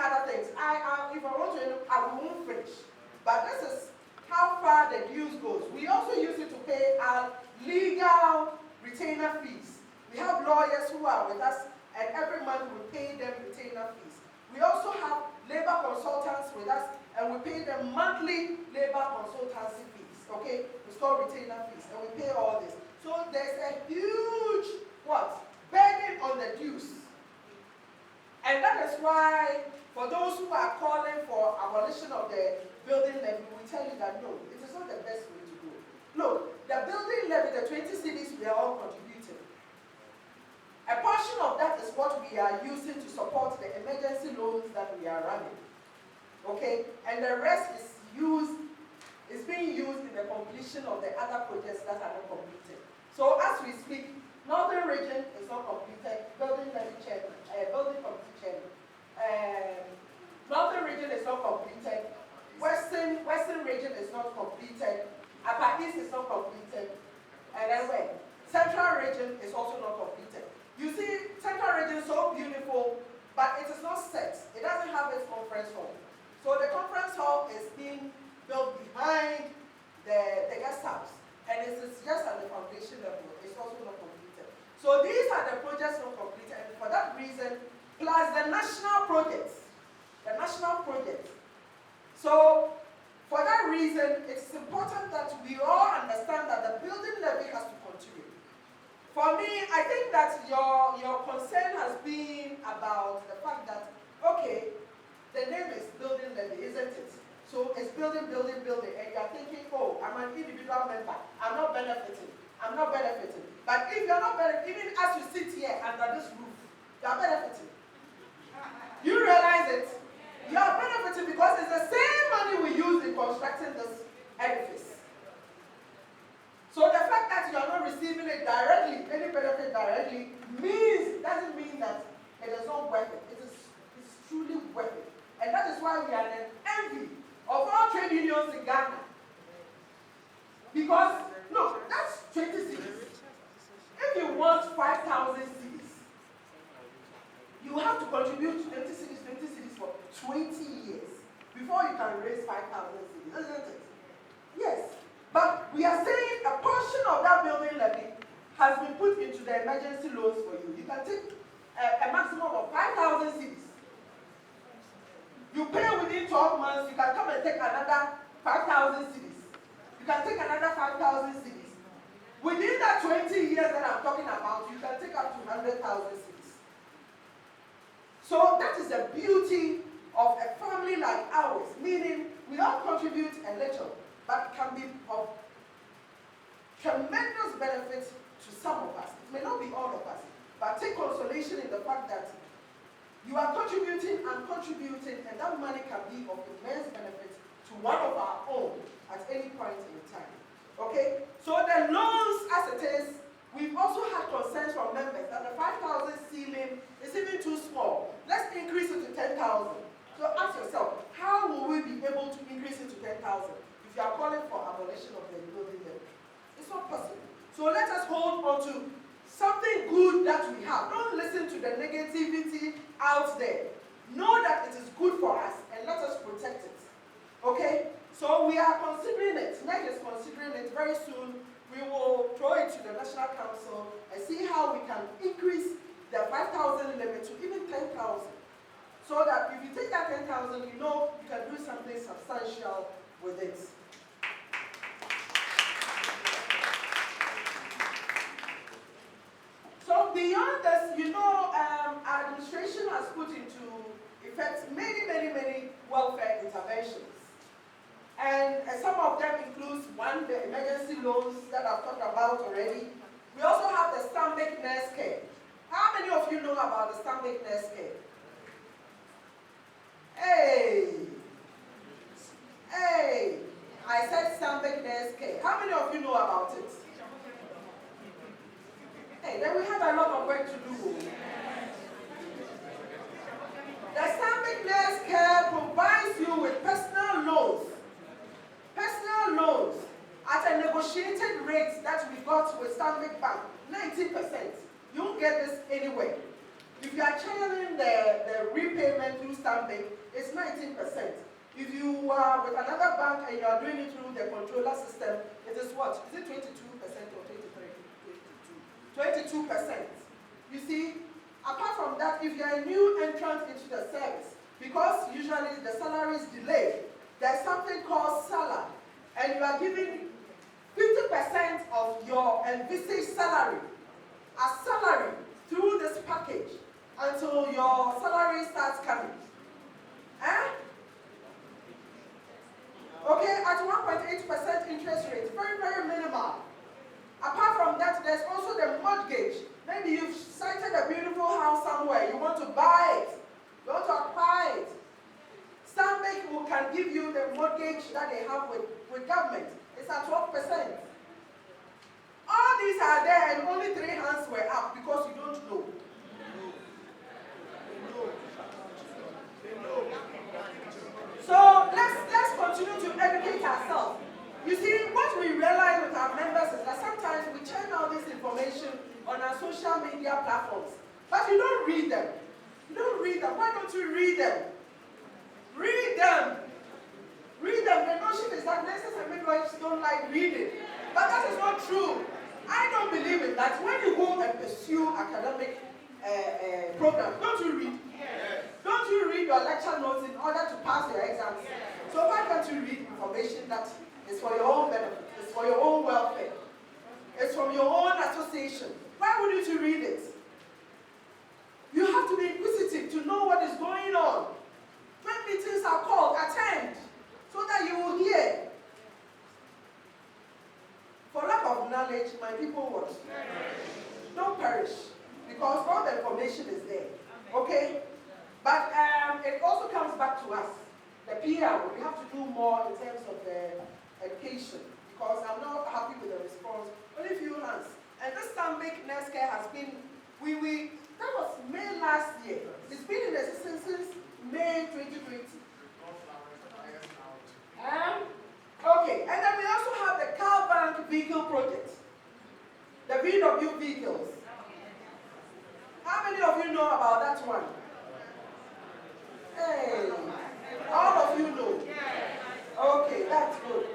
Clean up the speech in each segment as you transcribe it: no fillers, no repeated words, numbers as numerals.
other things. If I want to, I won't finish. But this is how far the dues goes. We also use it to pay our legal retainer fees. We have lawyers who are with us, and every month we pay them retainer fees. We also have labor consultants with us, and we pay them monthly labor consultancy fees. Okay, we store retainer fees, and we pay all this. So there's a huge burden on the dues. And that is why, for those who are calling for abolition of the building levy, we tell you that no, it is not the best way to go. Look, the building levy, the 20 cities, we are all contributing. A portion of that is what we are using to support the emergency loans that we are running. Okay? And the rest is being used in the completion of the other projects that are not completed. So as we speak, Northern region is not completed, building levy chairman, building committee chairman. Northern region is not completed, Western region is not completed, Upper East is not completed, and then where? Central region is also not completed. You see, Central region is so beautiful, but it is not set. It doesn't have its conference hall. So the conference hall is being built behind the guest house, and it is just at the foundation level. It's also not completed. So these are the projects not completed, and for that reason, plus the national projects. So for that reason, it's important that we all understand that the building levy has to continue. For me, I think that your concern has been about the fact that, okay, the name is building levy, isn't it? So it's building, and you're thinking, oh, I'm an individual member, I'm not benefiting. But if you're not benefiting, even as you sit here under this roof, you are benefiting. You realize it? You are benefiting because it's the same money we use in constructing this edifice. So the fact that you are not receiving it directly, any benefit directly, doesn't mean that it is not worth it. It's truly worth it. And that is why we are an envy of all trade unions in Ghana. Because, look, that's 20 cities. If you want 5,000 cities, you have to contribute 20 cities for 20 years before you can raise 5,000 cities, isn't it? Yes. But we are saying a portion of that building levy has been put into the emergency loans for you. You can take a maximum of 5,000 cities. You pay within 12 months, you can come and take another 5,000 cities. You can take another 5,000 cities. Within that 20 years that I'm talking about, you can take up to 100,000 cities. So that is the beauty of a family like ours, meaning we all contribute a little, but can be of tremendous benefit to some of us. It may not be all of us, but take consolation in the fact that you are contributing, and that money can be of immense benefit to one of our own at any point in time. Okay? So the loans as it is, we've also had concerns from members that the 5,000 ceiling is even too small. Let's increase it to 10,000. So ask yourself, how will we be able to increase it to 10,000 if you are calling for abolition of the building levy? It's not possible. So let us hold on to something good that we have. Don't listen to the negativity out there. Know that it is good for us and let us protect it. Okay? So we are considering it. NEC is considering it. Very soon we will throw it to the National Council and see how we can increase the 5,000 limit to even 10,000. So that if you take that 10,000, you know you can do something substantial with it. So beyond this, you know, our administration has put into effect many welfare interventions. And some of them includes, one, the emergency loans that I've talked about already. We also have the Stanbic Nurse Care. How many of you know about the Stanbic Nurse Care? Hey! I said Stanbic Nurse Care. How many of you know about it? Hey, then we have a lot of work to do. The Stanbic Nurse Care provides you with personal loans at a negotiated rate that we got with Stanbic Bank, 90%. You won't get this anywhere. If you are channeling the repayment through Stanbic, it's 19%. If you are with another bank and you are doing it through the controller system, it is what? Is it 22% or 23? 22%. You see, apart from that, if you are a new entrant into the service, because usually the salary is delayed, there's something called SALA, and you are giving 50% of your envisaged salary as salary through this package until your salary starts coming. Okay, at 1.8% interest rate, very, very minimal. Apart from that, there's also the mortgage. Maybe you've sighted a beautiful house somewhere, you want to buy it, you want to acquire it. Stanbic can give you the mortgage that they have with government. It's at 12%. All these are there and only 3 hands were up because you don't know. So let's continue to educate ourselves. You see, what we realize with our members is that sometimes we churn out this information on our social media platforms, but you don't read them. You don't read them. Why don't you read them? Read them. Read them. The notion is that nurses and midwives don't like reading, but that is not true. I don't believe in that. When you go and pursue academic programs, don't you read? Yes. Don't you read your lecture notes in order to pass your exams? Yes. So why can't you read information that is for your own benefit, it's for your own welfare, it's from your own association? Why wouldn't you read it? You have to be inquisitive to know what is going on. When meetings are called, attend so that you will hear. For lack of knowledge, my people what? Don't perish, because all the information is there. Okay? But it also comes back to us, the PR. We have to do more in terms of the education, because I'm not happy with the response. Only few hands. And this Stanbic NEC has been, that was May last year. It's been in existence since May 2020. Okay, and then we also have the car bank vehicle project, the VW vehicles. How many of you know about that one? Hey, all of you know. Okay, that's good.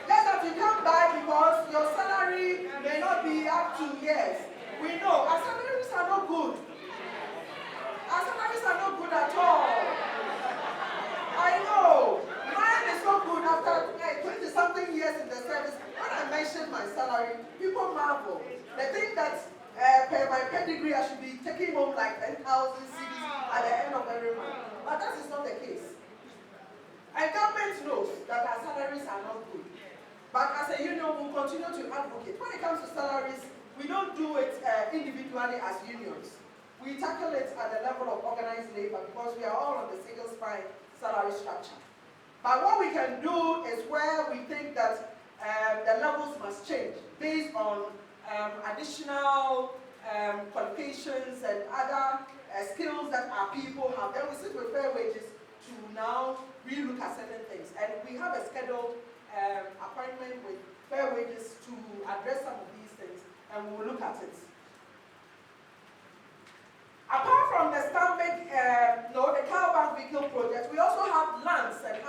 Yes, that you can't buy because your salary may not be up to years. We know our salaries are not good. Our salaries are not good at all. I know. Mine is not good after 20-something years in the service. When I mention my salary, people marvel. They think that per my pedigree, I should be taking home like 10,000 cedis at the end of every month. But that is not the case. And government knows that our salaries are not good. But as a union, we'll continue to advocate. When it comes to salaries, we don't do it individually as unions. We tackle it at the level of organized labor because we are all on the single spine salary structure. But what we can do is where we think that the levels must change based on additional qualifications and other skills that our people have. Then we sit with fair wages to now relook at certain things. And we have a scheduled appointment with fair wages to address some of these things, and we will look at it. Apart from the Stanbic, the car bank vehicle project, we also have lands and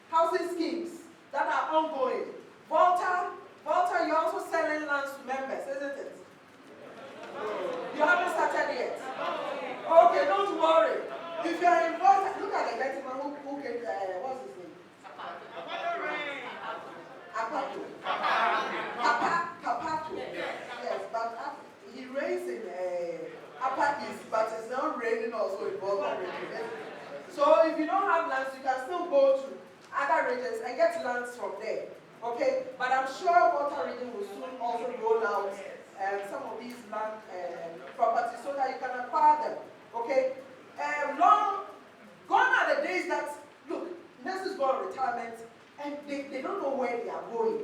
housing schemes that are ongoing. Volta, you're also selling lands to members, isn't it? You haven't started yet? Okay, don't worry. If you are in Volta, look at the gentleman who came, what's his name? Kapato. Yes, but he raised in Upper East, but it's not raining also in Volta region. So if you don't have lands, you can still go to other regions and get lands from there. Okay? But I'm sure Volta region will soon also roll out some of these land properties so that you can acquire them. Okay? Gone are the days that, look, nurses go on retirement and they don't know where they are going.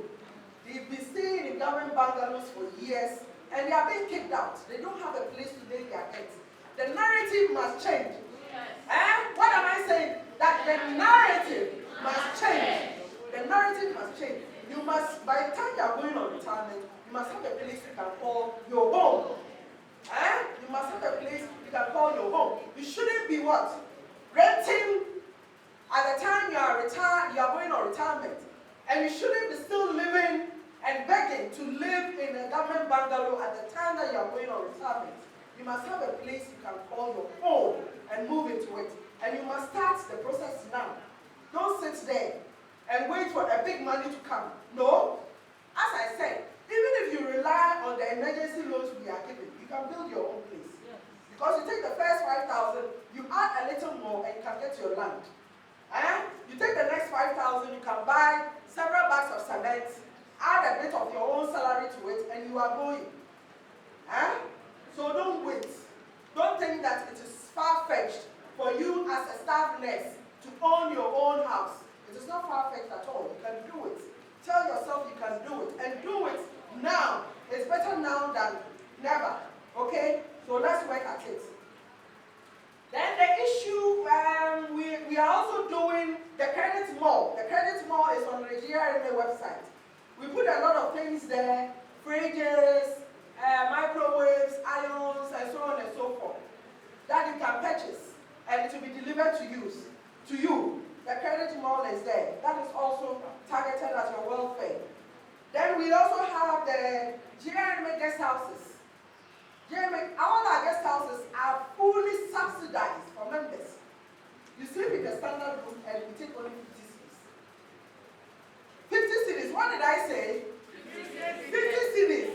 They've been staying in government bungalows for years and they are being kicked out. They don't have a place to lay their heads. The narrative must change. What am I saying? That the narrative must change. The narrative must change. You must, by the time you are going on retirement, you must have a place you can call your home. be what? Renting at the time you are going on retirement. And you shouldn't be still living and begging to live in a government bungalow at the time that you are going on retirement. You must have a place you can call your home and move into it. And you must start the process now. Don't sit there and wait for a big money to come. No. As I said, even if you rely on the emergency loans we are giving, you can build your own place. Because you take the first 5,000, you add a little more and you can get your land. You take the next 5,000, you can buy several bags of cement, add a bit of your own salary to it, and you are going. So don't wait. Don't think that it is far-fetched for you as a staff nurse to own your own house. It is not far-fetched at all. You can do it. Tell yourself you can do it. And do it now. It's better now than never. Okay? So let's work at it. Then the issue, we are also doing the credit mall. The credit mall is on the GRNMA website. We put a lot of things there, fridges, microwaves, irons, and so on and so forth, that you can purchase, and it will be delivered to you. The credit mall is there. That is also targeted at your welfare. Then we also have the GRNMA guest houses. All our guest houses are fully subsidized for members. You sleep in the standard room and we take only 50 cities. 50 cities, what did I say? 50 cities.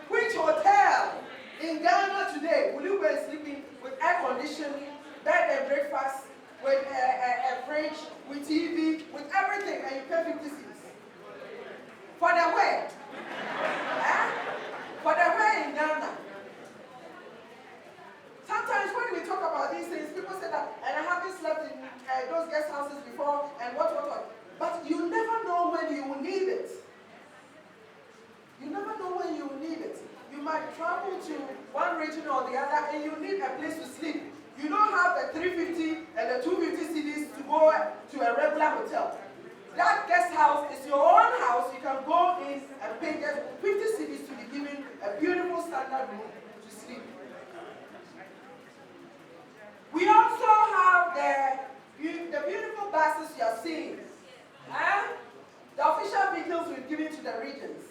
Which hotel in Ghana today will you go and sleep in with air conditioning, bed and breakfast, with a fridge, with TV, with everything, and you pay 50 cities? For the where? For the where in Ghana? Sometimes when we talk about these things, people say that, and I haven't slept in those guest houses before, and what. But you never know when you will need it. You never know when you will need it. You might travel to one region or the other, and you need a place to sleep. You don't have the 350 and the 250 cities to go to a regular hotel. That guest house is your own house. You can go in and pay just 50 cities to be given a beautiful standard room to sleep. We also have the beautiful buses you are seeing. The official vehicles we've given to the regions.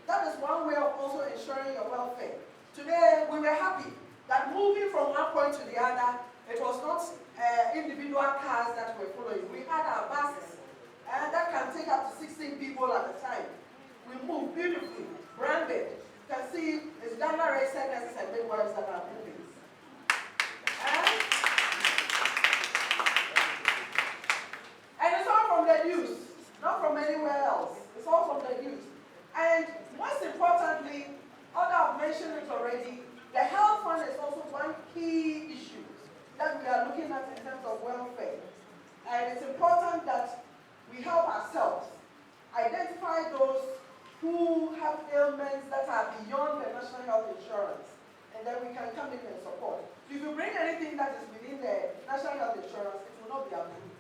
That is one way of also ensuring your welfare. Today, we were happy that moving from one point to the other, it was not individual cars that were following. We had our buses, and that can take up to 16 people at a time. We moved beautifully, branded. You can see it's Ghana Racer nurses and midwives that are moving. And it's all from the news, not from anywhere else. It's all from the news. And most importantly, although I've mentioned it already, the health fund is also one key issue that we are looking at in terms of welfare. And it's important that we help ourselves identify those who have ailments that are beyond the national health insurance, and then we can come in and support. So if you bring anything that is within the national health insurance, it will not be approved.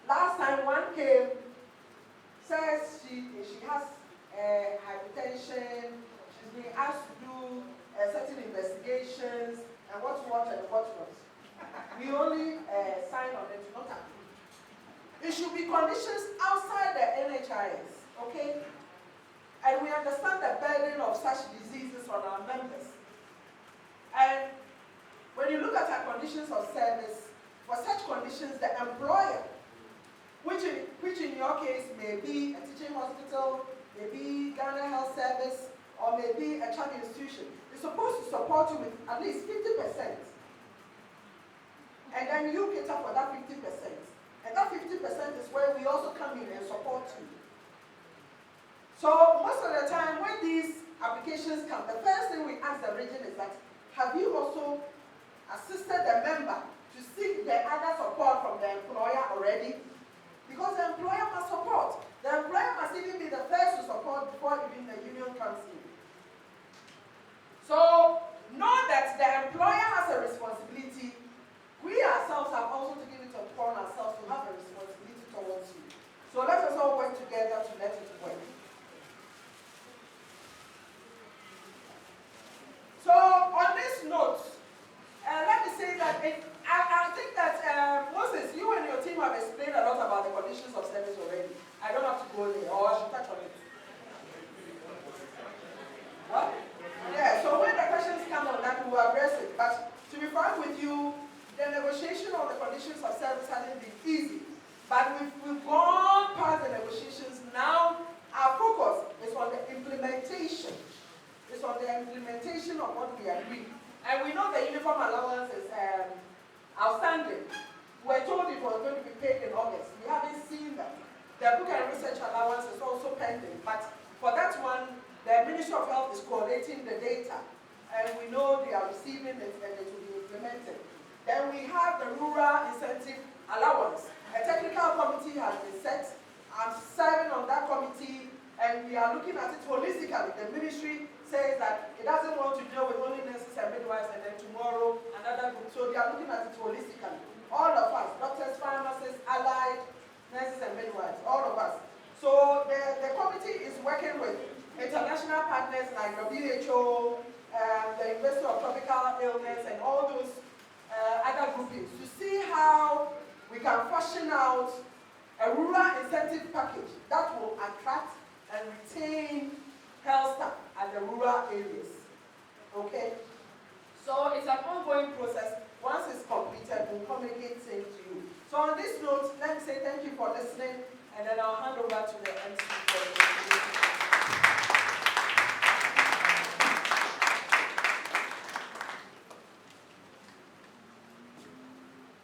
Last time one came, says she has hypertension, she's being asked to do certain investigations, and what not. We only sign on it, not approve. It should be conditions outside the NHIS, okay? And we understand the burden of such diseases on our members. And when you look at our conditions of service, for such conditions, the employer, which in your case may be a teaching hospital, may be Ghana Health Service, or may be a child institution, is supposed to support you with at least 50%. And then you cater for that 50%. And that 50% is where we also come in and support you. So most of the time when these applications come, the first thing we ask the region is that, have you also assisted the member to seek the other support from the employer already? Because the employer must support. The employer must even be the first to support before even the union comes in. So know that the employer has a responsibility. We ourselves have also taken it upon ourselves to have a responsibility towards you. So let us all work together to let it work. So on this note, let me say that negotiation of the conditions of service hasn't been easy, but we've gone past the negotiations. Now our focus is on the implementation. It's on the implementation of what we agreed. And we know the uniform allowance is outstanding. We're told it was going to be paid in August. We haven't seen that. The book and research allowance is also pending, but for that one, the Ministry of Health is collating the data, and we know they are receiving it and it will be implemented. Then we have the rural incentive allowance. A technical committee has been set. I'm serving on that committee, and we are looking at it holistically. The ministry says that it doesn't want to deal with only nurses and midwives, and then tomorrow another group. So they are looking at it holistically. All of us, doctors, pharmacists, allied, nurses and midwives, all of us. So the committee is working with international partners like the WHO, the University of Tropical Illness, and all those other groupings to see how we can fashion out a rural incentive package that will attract and retain health staff at the rural areas. Okay? So it's an ongoing process. Once it's completed, we'll communicate same to you. So on this note, let me say thank you for listening, and then I'll hand over to the MC for the